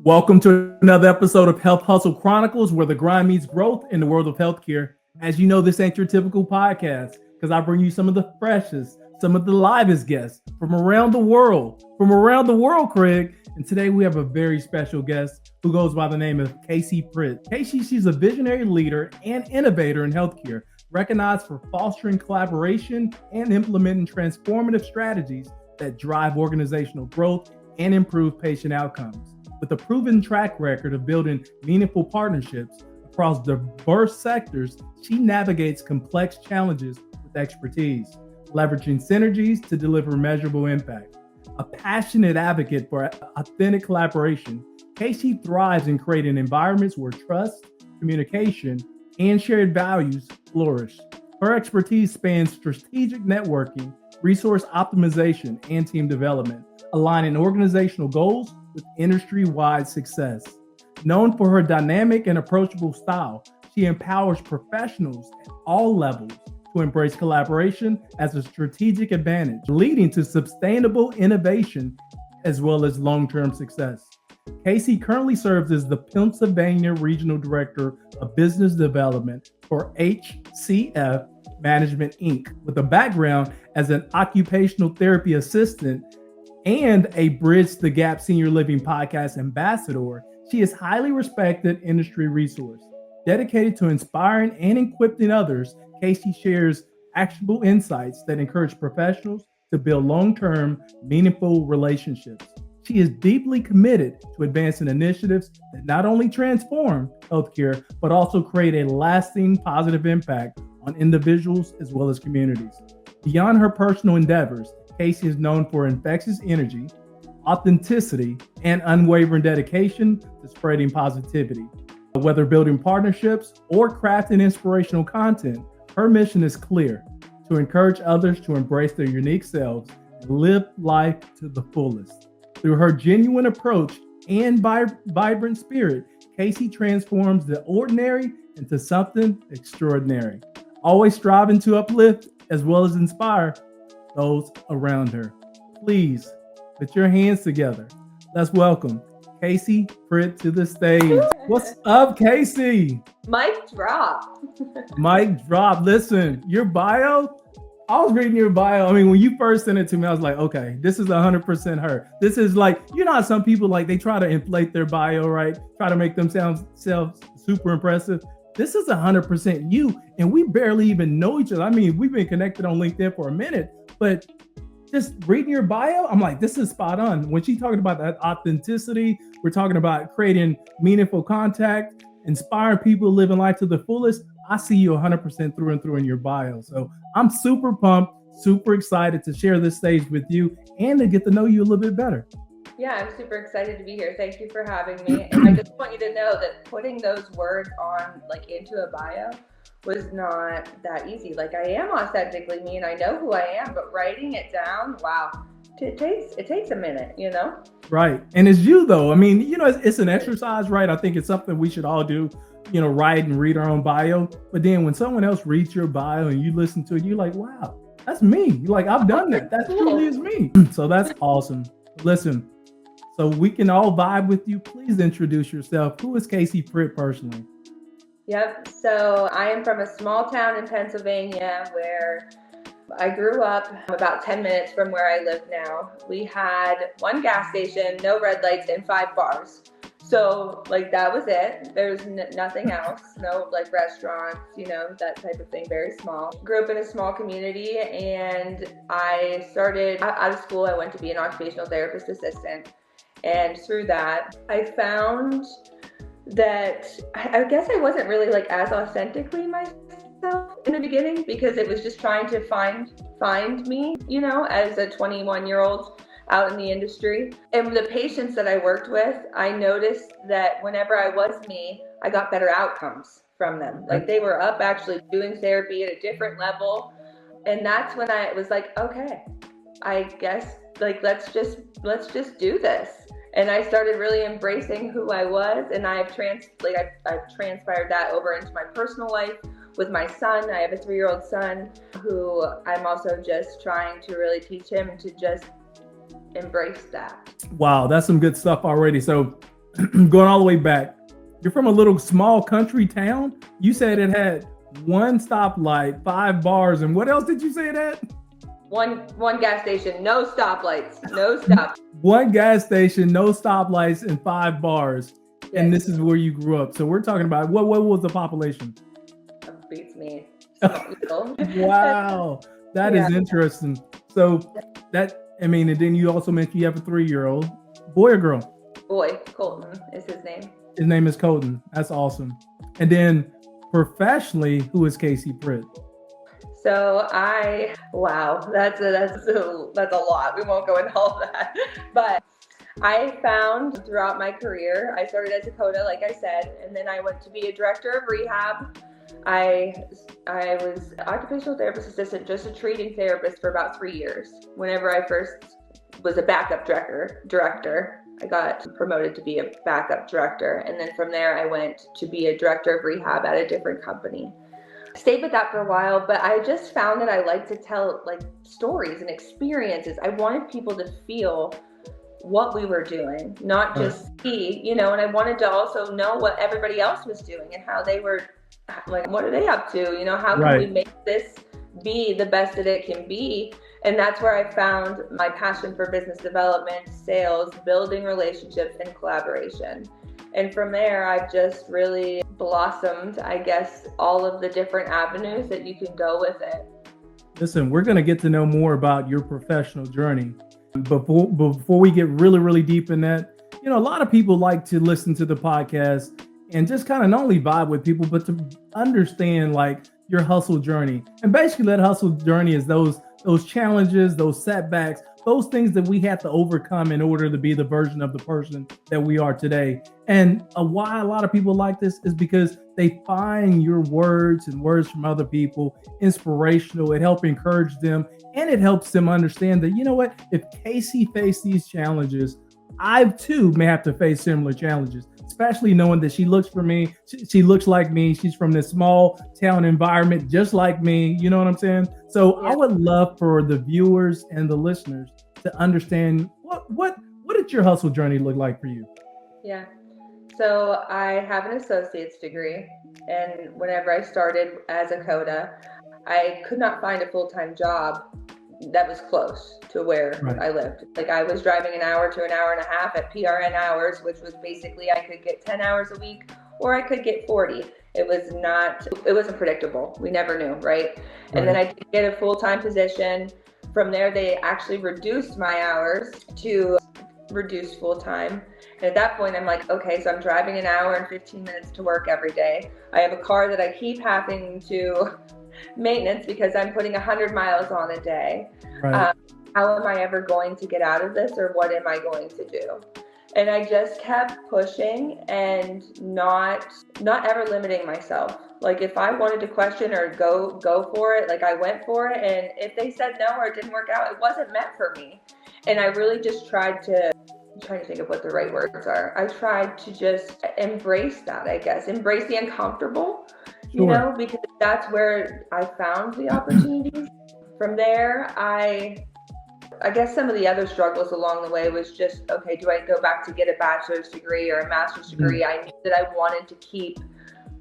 Welcome to another episode of Health Hustle Chronicles, where the grind meets growth in the world of healthcare. As you know, this ain't your typical podcast because I bring you some of the freshest, some of the livest guests from around the world, Craig. And today we have a very special guest who goes by the name of Kacie Pritt. Kacie, she's a visionary leader and innovator in healthcare, recognized for fostering collaboration and implementing transformative strategies that drive organizational growth and improve patient outcomes. With a proven track record of building meaningful partnerships across diverse sectors, she navigates complex challenges with expertise, leveraging synergies to deliver measurable impact. A passionate advocate for authentic collaboration, Kacie thrives in creating environments where trust, communication, and shared values flourish. Her expertise spans strategic networking, resource optimization, and team development, aligning organizational goals with industry-wide success. Known for her dynamic and approachable style, she empowers professionals at all levels to embrace collaboration as a strategic advantage, leading to sustainable innovation as well as long-term success. Kacie currently serves as the Pennsylvania Regional Director of Business Development for HCF Management, Inc., with a background as an Occupational Therapy Assistant and a Bridge the Gap Senior Living Podcast ambassador. She is highly respected industry resource. Dedicated to inspiring and equipping others, Kacie shares actionable insights that encourage professionals to build long-term, meaningful relationships. She is deeply committed to advancing initiatives that not only transform healthcare, but also create a lasting positive impact on individuals as well as communities. Beyond her personal endeavors, Kacie is known for infectious energy, authenticity, and unwavering dedication to spreading positivity. Whether building partnerships or crafting inspirational content, her mission is clear: to encourage others to embrace their unique selves and live life to the fullest. Through her genuine approach and vibrant spirit, Kacie transforms the ordinary into something extraordinary, always striving to uplift as well as inspire those around her. Please put your hands together. Let's welcome Kacie Pritt to the stage. What's up, Kacie? Mic drop. Mic drop. Listen, your bio, I was reading your bio. I mean, when you first sent it to me, I was like, okay, this is 100% her. This is like, you know how some people, like, they try to inflate their bio, right? Try to make themselves super impressive. This is 100% you, and we barely even know each other. I mean, we've been connected on LinkedIn for a minute, but just reading your bio, I'm like, this is spot on. When she talking about that authenticity, we're talking about creating meaningful contact, inspiring people, living life to the fullest. I see you 100% through and through in your bio. So I'm super pumped, super excited to share this stage with you and to get to know you a little bit better. Yeah, I'm super excited to be here. Thank you for having me. And I just want you to know that putting those words on, like, into a bio was not that easy. Like, I am authentically me and I know who I am, but writing it down, wow, it takes a minute, you know? Right. And it's you, though. I mean, you know, it's an exercise, right? I think it's something we should all do, you know, write and read our own bio. But then when someone else reads your bio and you listen to it, you're like, wow, that's me. Like, I've done that. That truly is me. So that's awesome. Listen, so we can all vibe with you. Please introduce yourself. Who is Kacie Pritt personally? Yep. So I am from a small town in Pennsylvania where I grew up about 10 minutes from where I live now. We had one gas station, no red lights, and 5 bars. So, like, that was it. There's nothing else. No, like, restaurants, you know, that type of thing. Very small. Grew up in a small community, and I started out of school. I went to be an occupational therapist assistant. And through that, I found that I guess I wasn't really, like, as authentically myself in the beginning, because it was just trying to find me, you know, as a 21-year-old out in the industry. And the patients that I worked with, I noticed that whenever I was me, I got better outcomes from them. Like, they were up actually doing therapy at a different level. And that's when I was like, okay, I guess, like, let's just do this. And I started really embracing who I was, and I've transpired that over into my personal life with my son. I have a 3-year-old son who I'm also just trying to really teach him to just embrace that. Wow, that's some good stuff already. So going all the way back, you're from a little small country town. You said it had one stoplight, 5 bars, and what else did you say it had? One gas station, no stoplights, no stop. One gas station, no stoplights, and 5 bars. Yes. And this is where you grew up. So we're talking about what was the population? Beats me. Wow, that is interesting. So and then you also mentioned you have a 3-year-old. Boy or girl? Boy, Colton is his name. His name is Colton. That's awesome. And then professionally, who is Kacie Pritt? So that's a lot. We won't go into all that. But I found throughout my career, I started as a CODA, like I said, and then I went to be a director of rehab. I was Occupational Therapy Assistant, just a treating therapist for about 3 years. Whenever I first was a backup director, I got promoted to be a backup director. And then from there, I went to be a director of rehab at a different company. Stayed with that for a while, but I just found that I like to tell like stories and experiences. I wanted people to feel what we were doing, not just see, and I wanted to also know what everybody else was doing and how they were, like, what are they up to? How can we make this be the best that it can be? And that's where I found my passion for business development, sales, building relationships, and collaboration. And from there, I've just really blossomed, I guess, all of the different avenues that you can go with it. Listen, we're going to get to know more about your professional journey. But before we get really, really deep in that, a lot of people like to listen to the podcast and just kind of not only vibe with people, but to understand like your hustle journey. And basically that hustle journey is those challenges, those setbacks, those things that we have to overcome in order to be the version of the person that we are today. And why a lot of people like this is because they find your words and words from other people inspirational. It helps encourage them, and it helps them understand that, what, if Kacie faced these challenges, I too may have to face similar challenges, especially knowing that she looks for me. She looks like me. She's from this small town environment, just like me. You know what I'm saying? So I would love for the viewers and the listeners to understand what did your hustle journey look like for you? Yeah. So I have an associate's degree, and whenever I started as a CODA, I could not find a full-time job that was close to where I lived. Like, I was driving an hour to an hour and a half at PRN hours, which was basically I could get 10 hours a week or I could get 40. It wasn't predictable. We never knew, right? And then I did get a full-time position. From there, they actually reduced my hours to reduce full-time. And at that point, I'm like, okay, so I'm driving an hour and 15 minutes to work every day. I have a car that I keep having to maintenance because I'm putting 100 miles on a day. How am I ever going to get out of this, or what am I going to do? And I just kept pushing and not ever limiting myself. Like, if I wanted to question or go for it, like, I went for it. And if they said no or it didn't work out, it wasn't meant for me. And I really just I'm trying to think of what the right words are. I tried to just embrace that, I guess. Embrace the uncomfortable, because that's where I found the opportunities. From there, I guess some of the other struggles along the way was just, okay, do I go back to get a bachelor's degree or a master's degree? I knew that I wanted to keep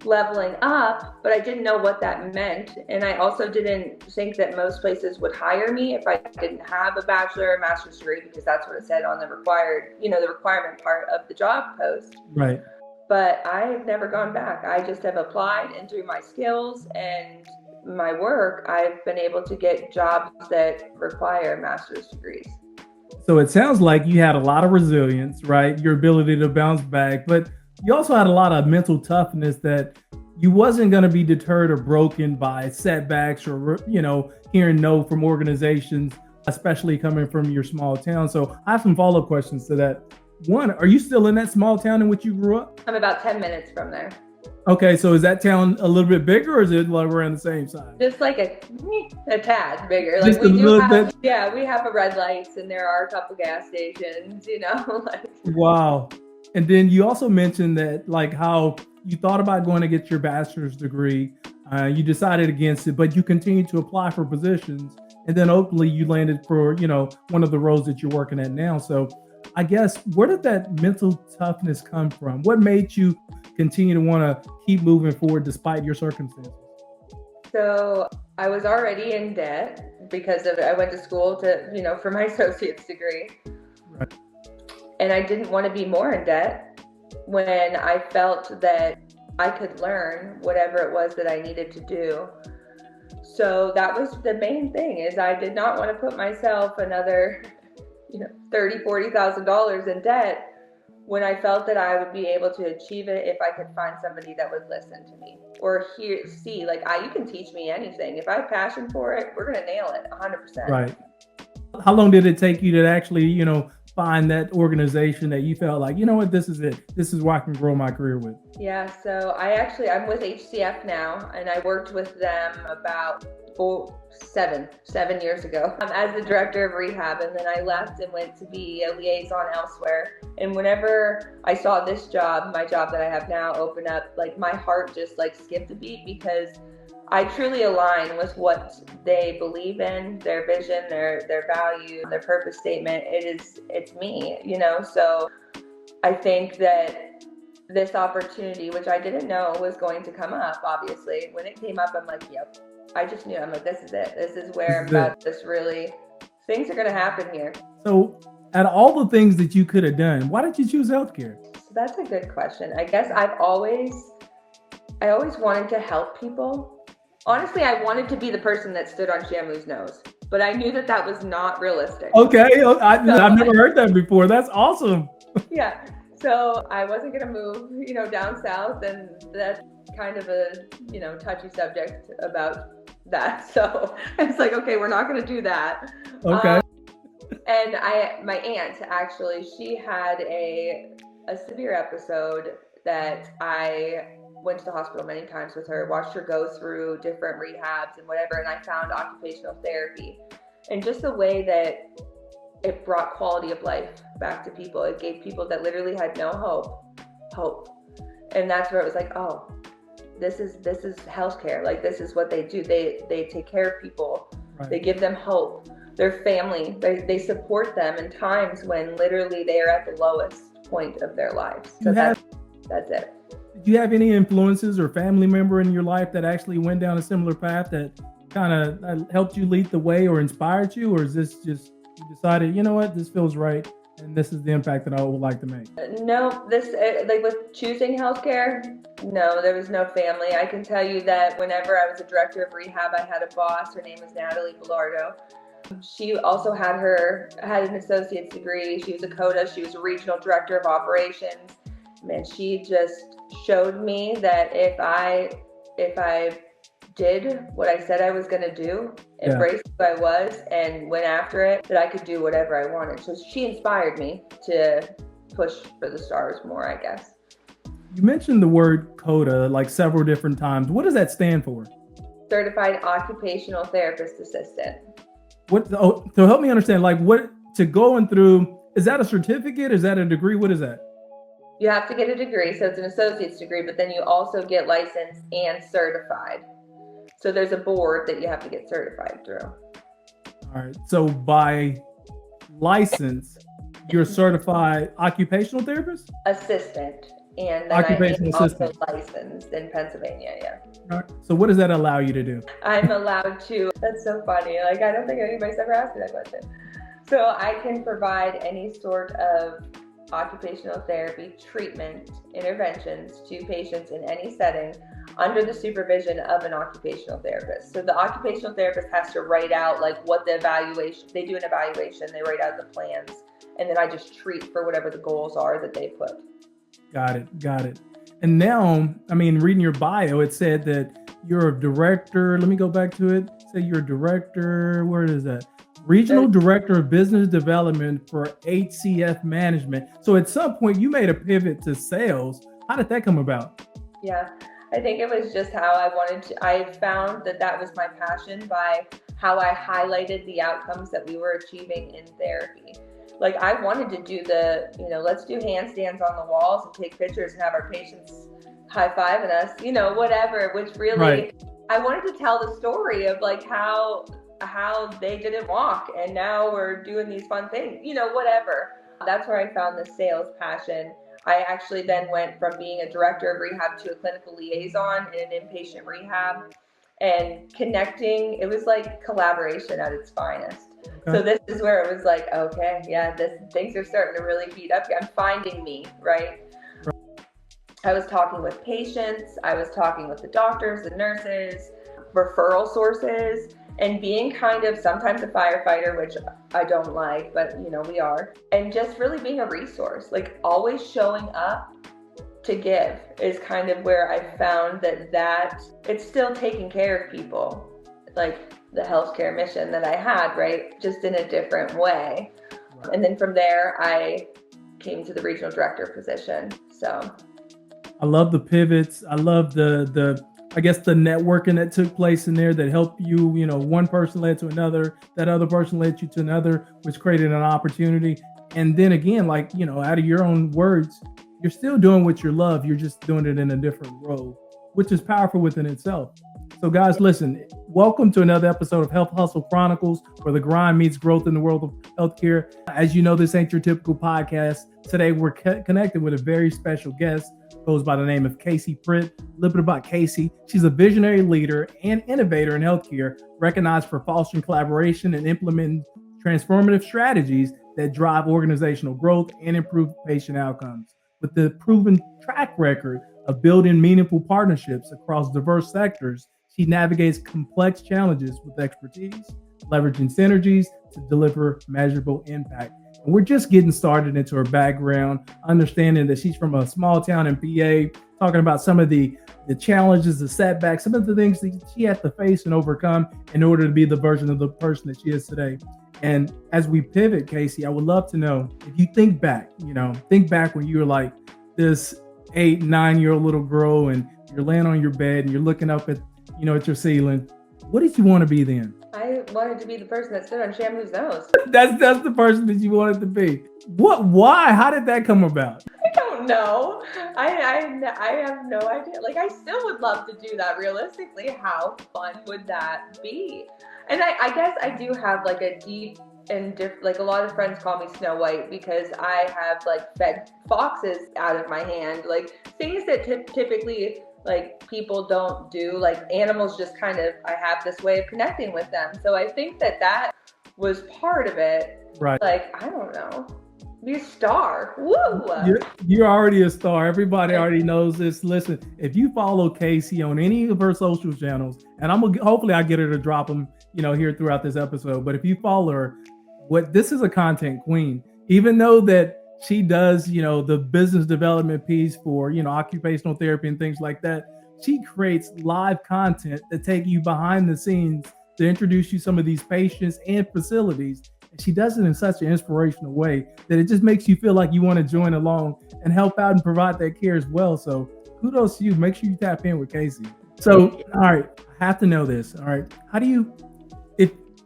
leveling up, but I didn't know what that meant. And I also didn't think that most places would hire me if I didn't have a bachelor or master's degree, because that's what it said on the requirement part of the job post. Right. But I've never gone back. I just have applied, and through my skills and my work, I've been able to get jobs that require master's degrees. So it sounds like you had a lot of resilience, right? Your ability to bounce back, but you also had a lot of mental toughness that you wasn't going to be deterred or broken by setbacks or, hearing no from organizations, especially coming from your small town. So I have some follow-up questions to that. One, are you still in that small town in which you grew up? I'm about 10 minutes from there. Okay, so is that town a little bit bigger, or is it like around the same size? Just like a tad bigger. Just like, a little bit. Yeah, we have a red lights, and there are a couple gas stations, Wow. And then you also mentioned that, like, how you thought about going to get your bachelor's degree. You decided against it, but you continued to apply for positions. And then ultimately you landed for, one of the roles that you're working at now. So I guess, where did that mental toughness come from? What made you continue to want to keep moving forward despite your circumstances? So I was already in debt because I went to school for my associate's degree. Right. And I didn't want to be more in debt when I felt that I could learn whatever it was that I needed to do. So that was the main thing, is I did not want to put myself another, $30,000, $40,000 in debt when I felt that I would be able to achieve it if I could find somebody that would listen to me or see, you can teach me anything. If I have passion for it, we're going to nail it 100%. Right. How long did it take you to actually, find that organization that you felt like, this is it. This is where I can grow my career with? Yeah, so I'm with HCF now, and I worked with them about 7 years ago as the director of rehab, and then I left and went to be a liaison elsewhere. And whenever I saw this job, my job that I have now, open up, my heart just skipped a beat, because I truly align with what they believe in, their vision, their value, their purpose statement. It's me, so I think that this opportunity, which I didn't know was going to come up, obviously, when it came up, I'm like, yep, I just knew. I'm like, this is it. This is where I'm about things are going to happen here. So out of all the things that you could have done, why did you choose healthcare? So that's a good question. I guess I always wanted to help people. Honestly, I wanted to be the person that stood on Shamu's nose, but I knew that was not realistic. Okay, I've never heard that before. That's awesome. Yeah, so I wasn't going to move, down south, and that's kind of a, touchy subject about that. So it's like, okay, we're not going to do that. Okay. And my aunt, actually, she had a severe episode that I went to the hospital many times with her, watched her go through different rehabs and whatever, and I found occupational therapy. And just the way that it brought quality of life back to people. It gave people that literally had no hope. And that's where it was like, oh, this is healthcare. This is what they do. They take care of people. Right. They give them hope. Their family, they support them in times when literally they are at the lowest point of their lives. So that's it. Did you have any influences or family member in your life that actually went down a similar path that kind of helped you lead the way or inspired you? Or is this just, you decided, this feels right and this is the impact that I would like to make? No, with choosing healthcare, no, there was no family. I can tell you that whenever I was a director of rehab, I had a boss. Her name was Natalie Bilardo. She also had an associate's degree. She was a CODA. She was a regional director of operations. Man, she just showed me that if I did what I said I was going to do, embraced who I was and went after it, that I could do whatever I wanted. So she inspired me to push for the stars more, I guess. You mentioned the word CODA several different times. What does that stand for? Certified Occupational Therapist Assistant. To help me understand, what to going through, is that a certificate? Is that a degree? What is that? You have to get a degree, so it's an associate's degree, but then you also get licensed and certified. So there's a board that you have to get certified through. All right. So by license, you're certified occupational therapist? Assistant. And then occupational assistant. Also licensed in Pennsylvania, yeah. All right. So what does that allow you to do? I'm allowed to, that's so funny. I don't think anybody's ever asked me that question. So I can provide any sort of occupational therapy treatment interventions to patients in any setting under the supervision of an occupational therapist. So the occupational therapist has to write out what the evaluation, they do an evaluation, they write out the plans, and then I just treat for whatever the goals are that they put. Got it. And now, reading your bio, it said that you're a director. Let me go back to it. Say you're a director. Where is that? Regional Director of Business Development for HCF Management. So at some point you made a pivot to sales. How did that come about? Yeah, I think it was just how I found that was my passion by how I highlighted the outcomes that we were achieving in therapy. I wanted to do let's do handstands on the walls and take pictures and have our patients high-fiving us, whatever, which really, right. I wanted to tell the story of how they didn't walk and now we're doing these fun things, whatever. That's where I found the sales passion. I actually then went from being a director of rehab to a clinical liaison in an inpatient rehab, and connecting. It was like collaboration at its finest. Okay. So this is where it was like, okay, yeah, things are starting to really heat up. I'm finding me, right? I was talking with patients, I was talking with the doctors, the nurses, referral sources, and being kind of sometimes a firefighter, which I don't like, but we are. And just really being a resource, like always showing up to give is kind of where I found that it's still taking care of people, like the healthcare mission that I had, right? Just in a different way. Right. And then from there, I came to the regional director position. So I love the pivots. I love the I guess the networking that took place in there that helped you, one person led to another, that other person led you to another, which created an opportunity. And then again, out of your own words, you're still doing what you love. You're just doing it in a different role, which is powerful within itself. So guys, listen, welcome to another episode of Health Hustle Chronicles, where the grind meets growth in the world of healthcare. As you know, this ain't your typical podcast. Today, we're connected with a very special guest, goes by the name of Kacie Pritt. A little bit about Kacie. She's a visionary leader and innovator in healthcare, recognized for fostering collaboration and implementing transformative strategies that drive organizational growth and improve patient outcomes. With the proven track record of building meaningful partnerships across diverse sectors, she navigates complex challenges with expertise, leveraging synergies to deliver measurable impact. And we're just getting started into her background, understanding that she's from a small town in PA, talking about some of the challenges, the setbacks, some of the things that she had to face and overcome in order to be the version of the person that she is today. And as we pivot, Kacie, I would love to know if you think back when you were like this 8-9-year-old little girl and you're laying on your bed and you're looking up at your ceiling. What did you want to be then? I wanted to be the person that stood on Shamu's nose. That's the person that you wanted to be. Why? How did that come about? I don't know. I have no idea. Like, I still would love to do that. Realistically, how fun would that be? And I guess I do have like a deep and like a lot of friends call me Snow White because I have like fed foxes out of my hand, like things that typically like people don't do, like animals just kind of, I have this way of connecting with them. So I think that was part of it. Right. Like, I don't know. Be a star. Woo! You're already a star. Everybody already knows this. Listen, if you follow Kacie on any of her social channels, and hopefully I get her to drop them, here throughout this episode. But if you follow her, this is a content queen. Even though that she does, the business development piece for, occupational therapy and things like that, she creates live content that take you behind the scenes to introduce you some of these patients and facilities. She does it in such an inspirational way that it just makes you feel like you want to join along and help out and provide that care as well. So kudos to you. Make sure you tap in with Kacie. So, all right, I have to know this. All right. How do you,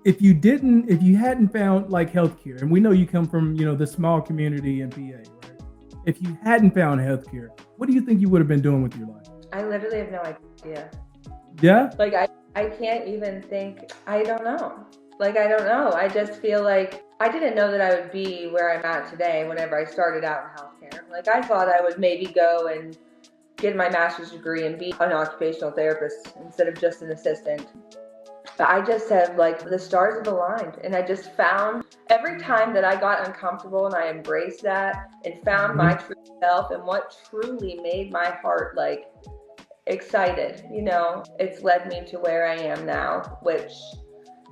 if you hadn't found like healthcare, and we know you come from, the small community in PA, right? If you hadn't found healthcare, what do you think you would have been doing with your life? I literally have no idea. Yeah? Like, I can't even think. I don't know. Like, I don't know. I just feel like I didn't know that I would be where I'm at today whenever I started out in healthcare. Like, I thought I would maybe go and get my master's degree and be an occupational therapist instead of just an assistant. But I just have, like, the stars have aligned. And I just found every time that I got uncomfortable and I embraced that and found my true self and what truly made my heart, like, excited, it's led me to where I am now, which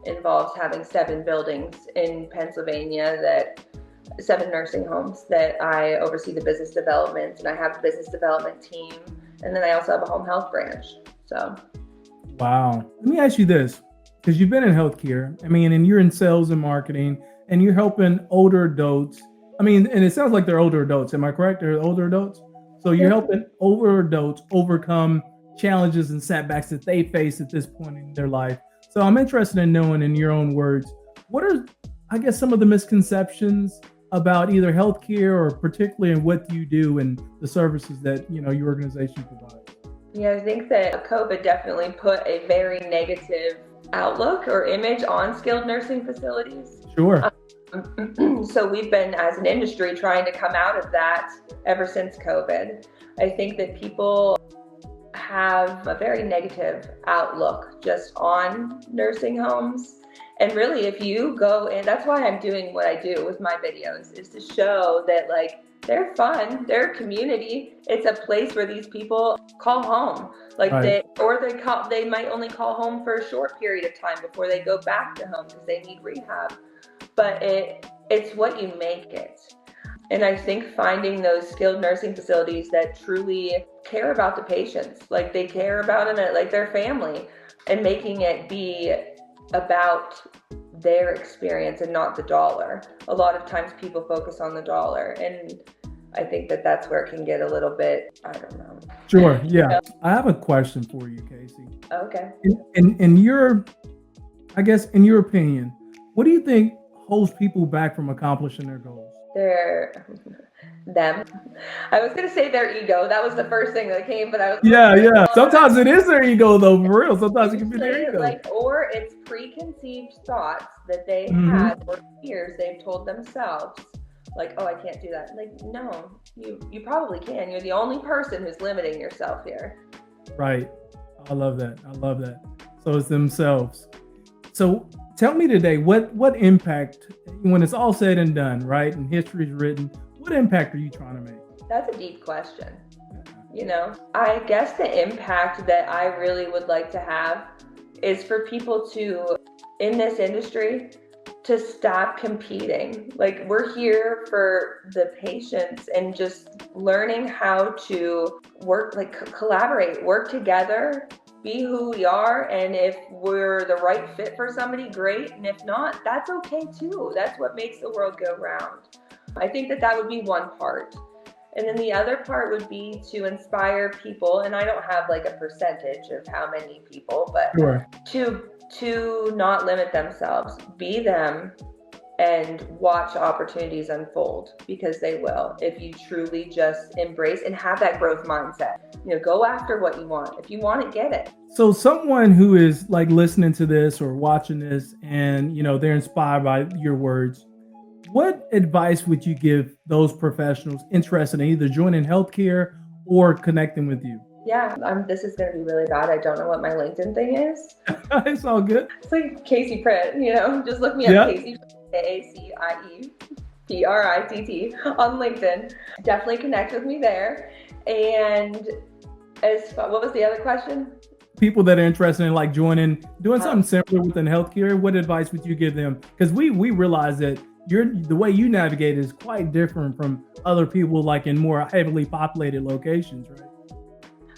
involves having 7 buildings in Pennsylvania, 7 nursing homes that I oversee the business development, and I have a business development team, and then I also have a home health branch. So, wow. Let me ask you this, because you've been in healthcare, and you're in sales and marketing, and you're helping older adults. And it sounds like they're older adults. Am I correct? They're older adults. So you're helping older adults overcome challenges and setbacks that they face at this point in their life. So I'm interested in knowing, in your own words, what are, I guess, some of the misconceptions about either healthcare or particularly in what you do and the services that, your organization provides? Yeah, I think that COVID definitely put a very negative outlook or image on skilled nursing facilities. Sure. So we've been, as an industry, trying to come out of that ever since COVID. I think that people have a very negative outlook just on nursing homes. And really, if you go in, that's why I'm doing what I do with my videos, is to show that like they're fun, they're a community. It's a place where these people call home. Like Right. they might only call home for a short period of time before they go back to home because they need rehab. But it's what you make it. And I think finding those skilled nursing facilities that truly care about the patients, like they care about them like their family, and making it be about their experience and not the dollar. A lot of times people focus on the dollar, and I think that that's where it can get a little bit, I don't know. Sure. Yeah. I have a question for you, Kacie. Okay. In your, I guess, in your opinion, what do you think holds people back from accomplishing their goals? Them. I was gonna say their ego. That was the first thing that came, but I was Yeah. Sometimes it is their ego, though. For real. Sometimes it can be their ego. Or it's preconceived thoughts that they Mhm. had, or fears they've told themselves. Like, oh, I can't do that. Like, no, you probably can. You're the only person who's limiting yourself here. Right. I love that. So it's themselves. So tell me today, what impact, when it's all said and done, right, and history is written, what impact are you trying to make? That's a deep question. I guess the impact that I really would like to have is for people to, in this industry, to stop competing. Like, we're here for the patients and just learning how to work, like collaborate, work together, be who we are. And if we're the right fit for somebody, great. And if not, that's okay too. That's what makes the world go round. I think that would be one part. And then the other part would be to inspire people. And I don't have like a percentage of how many people, but Sure. to not limit themselves, be them, and watch opportunities unfold, because they will, if you truly just embrace and have that growth mindset. Go after what you want. If you want it, get it. So someone who is like listening to this or watching this and, they're inspired by your words, what advice would you give those professionals interested in either joining healthcare or connecting with you? Yeah, this is going to be really bad. I don't know what my LinkedIn thing is. It's all good. It's like Kacie Pritt, just look me up, Kacie, KACIE Pritt on LinkedIn. Definitely connect with me there. And what was the other question? People that are interested in like doing something similar within healthcare, what advice would you give them? Because we realize that the way you navigate is quite different from other people, like in more heavily populated locations, right?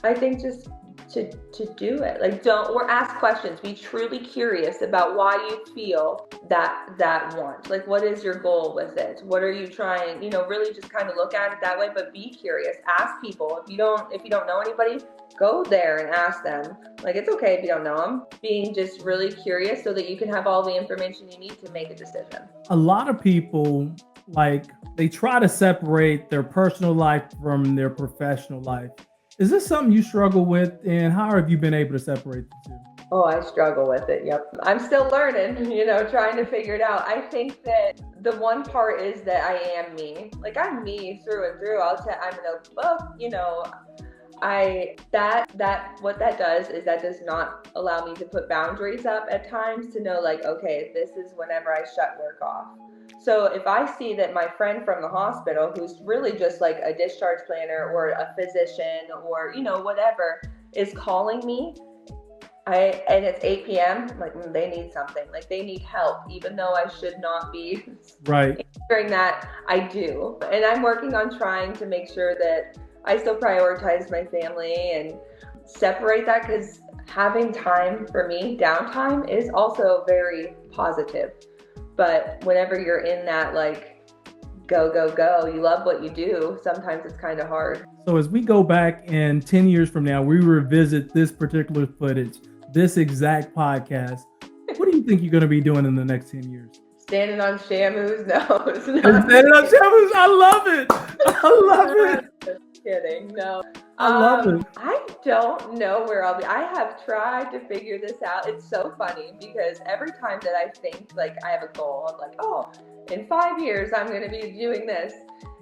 I think just to do it. Like, or ask questions. Be truly curious about why you feel that want. Like, what is your goal with it? What are you trying? Really just kind of look at it that way. But be curious. Ask people. If you don't know anybody, go there and ask them. Like, it's okay if you don't know them. Being just really curious so that you can have all the information you need to make a decision. A lot of people, like, they try to separate their personal life from their professional life. Is this something you struggle with, and how have you been able to separate the two? Oh, I struggle with it. Yep. I'm still learning, trying to figure it out. I think that the one part is that I am me. Like, I'm me through and through. I'm an open book, what that does is that does not allow me to put boundaries up at times to know, like, okay, this is whenever I shut work off. So if I see that my friend from the hospital, who's really just like a discharge planner or a physician or, whatever, is calling me, and it's 8 p.m., like, they need something. Like, they need help, even though I should not be right answering that. I do. And I'm working on trying to make sure that I still prioritize my family and separate that, because having time for me, downtime, is also very positive. But whenever you're in that, like, go, you love what you do, sometimes it's kind of hard. So as we go back and 10 years from now, we revisit this particular footage, this exact podcast, what do you think you're going to be doing in the next 10 years? Standing on Shamu's? No. Standing on Shamu's? I love it. Just kidding. No. I love it. I don't know where I'll be. I have tried to figure this out. It's so funny because every time that I think like I have a goal, I'm like, oh, in 5 years, I'm going to be doing this.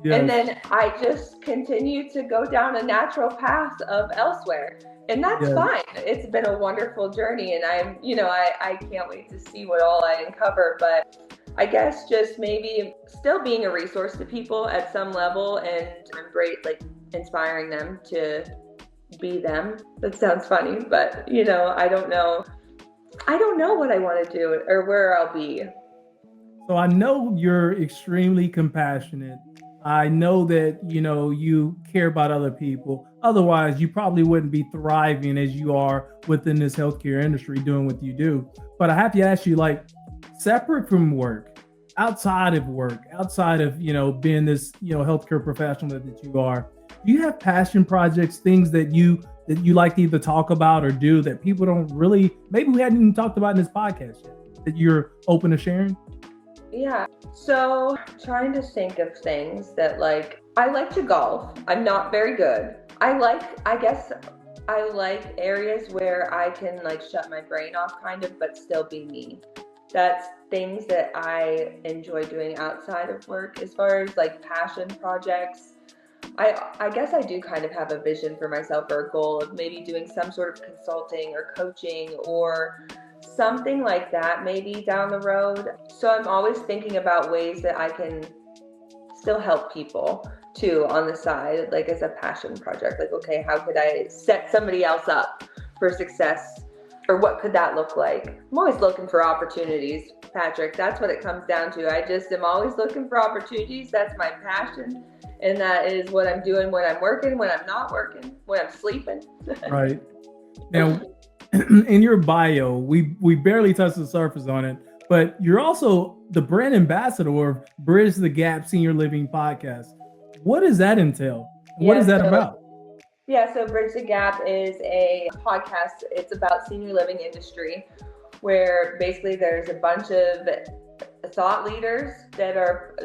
Yes. And then I just continue to go down a natural path of elsewhere. And that's fine. It's been a wonderful journey. And I can't wait to see what all I uncover. But I guess just maybe still being a resource to people at some level and great, like inspiring them to be them. That sounds funny, but I don't know what I want to do or where I'll be. So I know you're extremely compassionate. I know that, you care about other people. Otherwise, you probably wouldn't be thriving as you are within this healthcare industry doing what you do. But I have to ask you, like, separate from work, outside of work, outside of, being this, healthcare professional that you are, do you have passion projects, things that you like to either talk about or do that people don't really, maybe we hadn't even talked about in this podcast yet, that you're open to sharing? Yeah. So trying to think of things that I like to golf. I'm not very good. I guess I like areas where I can shut my brain off kind of, but still be me. That's things that I enjoy doing outside of work. As far as passion projects, I guess I do kind of have a vision for myself or a goal of maybe doing some sort of consulting or coaching or something like that maybe down the road. So I'm always thinking about ways that I can still help people too on the side, as a passion project. Okay, how could I set somebody else up for success? Or what could that look like? I'm always looking for opportunities, Patrick. That's what it comes down to. I just am always looking for opportunities. That's my passion. And that is what I'm doing when I'm working, when I'm not working, when I'm sleeping. Right. Now, in your bio, we barely touched the surface on it, but you're also the brand ambassador of Bridge the Gap Senior Living Podcast. What does that entail? What is that about? Yeah, so Bridge the Gap is a podcast. It's about senior living industry, where basically there's a bunch of thought leaders that are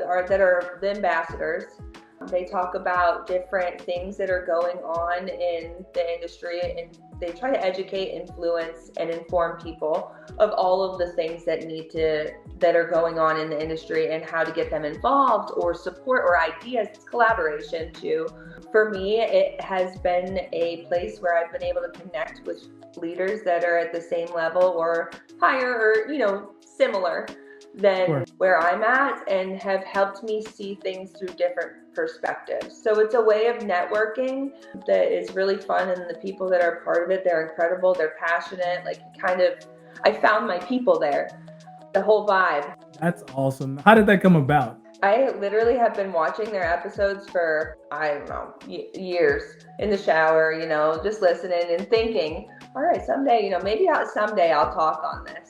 the ambassadors. They talk about different things that are going on in the industry, and they try to educate, influence, and inform people of all of the things that are going on in the industry and how to get them involved or support or ideas. It's collaboration too. For me, it has been a place where I've been able to connect with leaders that are at the same level or higher or, similar than where I'm at, and have helped me see things through different perspectives. So it's a way of networking that is really fun, and the people that are part of it, they're incredible, they're passionate, I found my people there, the whole vibe. That's awesome. How did that come about? I literally have been watching their episodes for, I don't know, years in the shower, just listening and thinking, all right, someday, maybe someday I'll talk on this.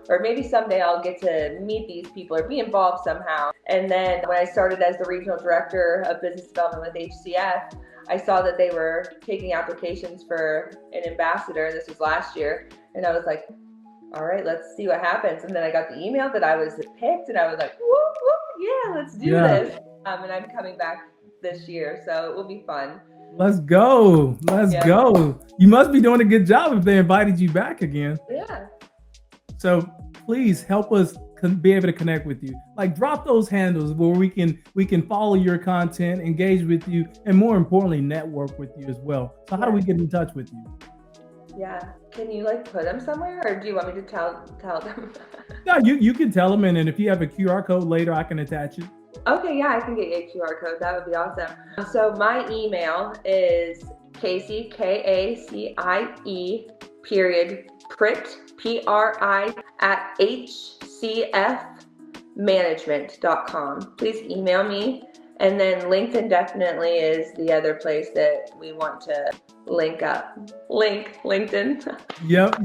Or maybe someday I'll get to meet these people or be involved somehow. And then when I started as the regional director of business development with HCF, I saw that they were taking applications for an ambassador. This was last year. And I was like, all right, let's see what happens. And then I got the email that I was picked, and I was like, whoop, whoop, yeah, let's do this. And I'm coming back this year, so it will be fun. Let's go. Let's go. You must be doing a good job if they invited you back again. Yeah. So please help us be able to connect with you. Drop those handles where we can follow your content, engage with you, and more importantly, network with you as well. So how do we get in touch with you? Yeah. Can you put them somewhere, or do you want me to tell them? No, you can tell them, and then if you have a QR code later, I can attach it. Okay, yeah, I can get you a QR code. That would be awesome. So my email is Kacie, Kacie, Pritt, Pri, at HCFmanagement.com. Please email me. And then LinkedIn definitely is the other place that we want to link up. LinkedIn. Yep.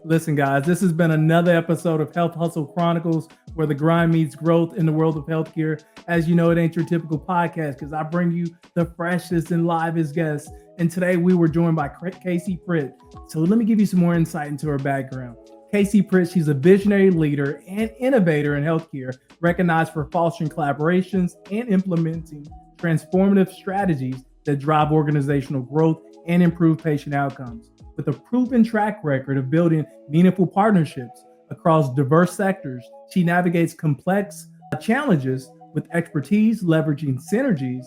Listen, guys, this has been another episode of Health Hustle Chronicles, where the grind meets growth in the world of healthcare. As you know, it ain't your typical podcast because I bring you the freshest and livest guests. And today we were joined by Kacie Pritt. So let me give you some more insight into her background. Kacie Pritt, she's a visionary leader and innovator in healthcare, recognized for fostering collaborations and implementing transformative strategies that drive organizational growth and improve patient outcomes. With a proven track record of building meaningful partnerships across diverse sectors, she navigates complex challenges with expertise, leveraging synergies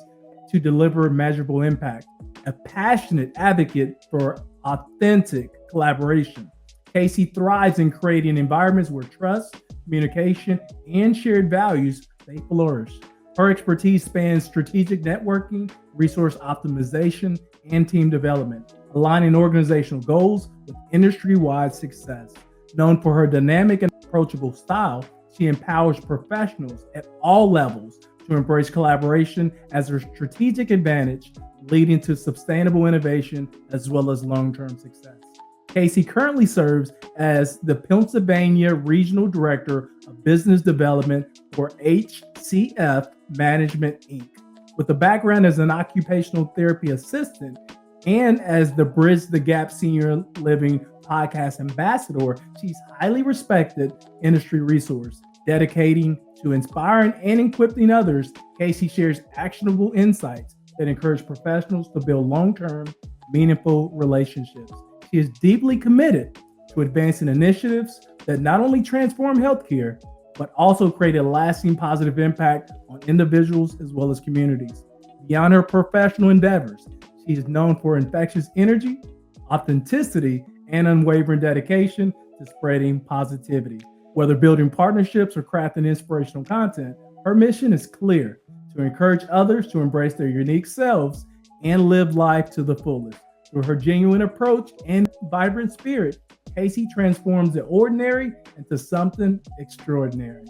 to deliver measurable impact. A passionate advocate for authentic collaboration, Kacie thrives in creating environments where trust, communication, and shared values they flourish. Her expertise spans strategic networking, resource optimization, and team development, aligning organizational goals with industry-wide success. Known for her dynamic and approachable style, she empowers professionals at all levels to embrace collaboration as a strategic advantage, leading to sustainable innovation as well as long-term success. Kacie currently serves as the Pennsylvania Regional Director of Business Development for HCF Management, Inc. With a background as an Occupational Therapy Assistant and as the Bridge the Gap Senior Living Podcast Ambassador, she's highly respected industry resource. Dedicating to inspiring and equipping others, Kacie shares actionable insights that encourage professionals to build long-term, meaningful relationships. She is deeply committed to advancing initiatives that not only transform healthcare, but also create a lasting positive impact on individuals as well as communities. Beyond her professional endeavors, she is known for infectious energy, authenticity, and unwavering dedication to spreading positivity. Whether building partnerships or crafting inspirational content, her mission is clear: to encourage others to embrace their unique selves and live life to the fullest. Through her genuine approach and vibrant spirit, Kacie transforms the ordinary into something extraordinary,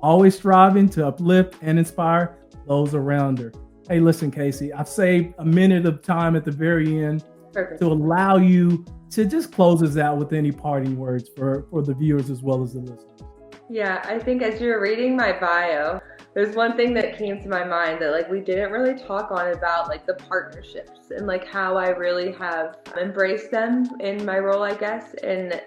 always striving to uplift and inspire those around her. Hey, listen, Kacie, I've saved a minute of time at the very end to allow you to just close us out with any parting words for the viewers as well as the listeners. Yeah, I think as you were reading my bio, there's one thing that came to my mind that like we didn't really talk on about like the partnerships and like how I really have embraced them in my role, I guess. And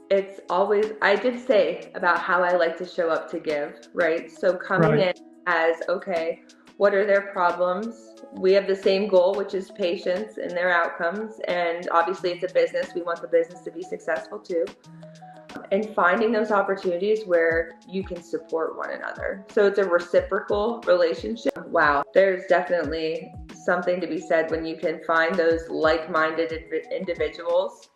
it's always, I did say about how I like to show up to give, right? So coming in as, okay, what are their problems? We have the same goal, which is patients and their outcomes. And obviously it's a business. We want the business to be successful too. And finding those opportunities where you can support one another. So it's a reciprocal relationship. Wow. There's definitely something to be said when you can find those like-minded individuals,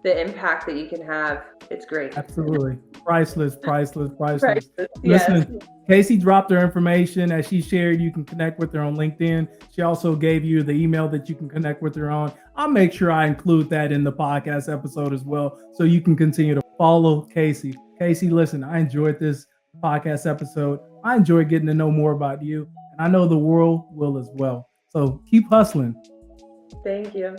the impact that you can have. It's great. Absolutely. Priceless. Yes. Listen, Kacie dropped her information as she shared. You can connect with her on LinkedIn. She also gave you the email that you can connect with her on. I'll make sure I include that in the podcast episode as well, so you can continue to follow Kacie. Kacie, listen, I enjoyed this podcast episode. I enjoyed getting to know more about you, and I know the world will as well. So keep hustling. Thank you.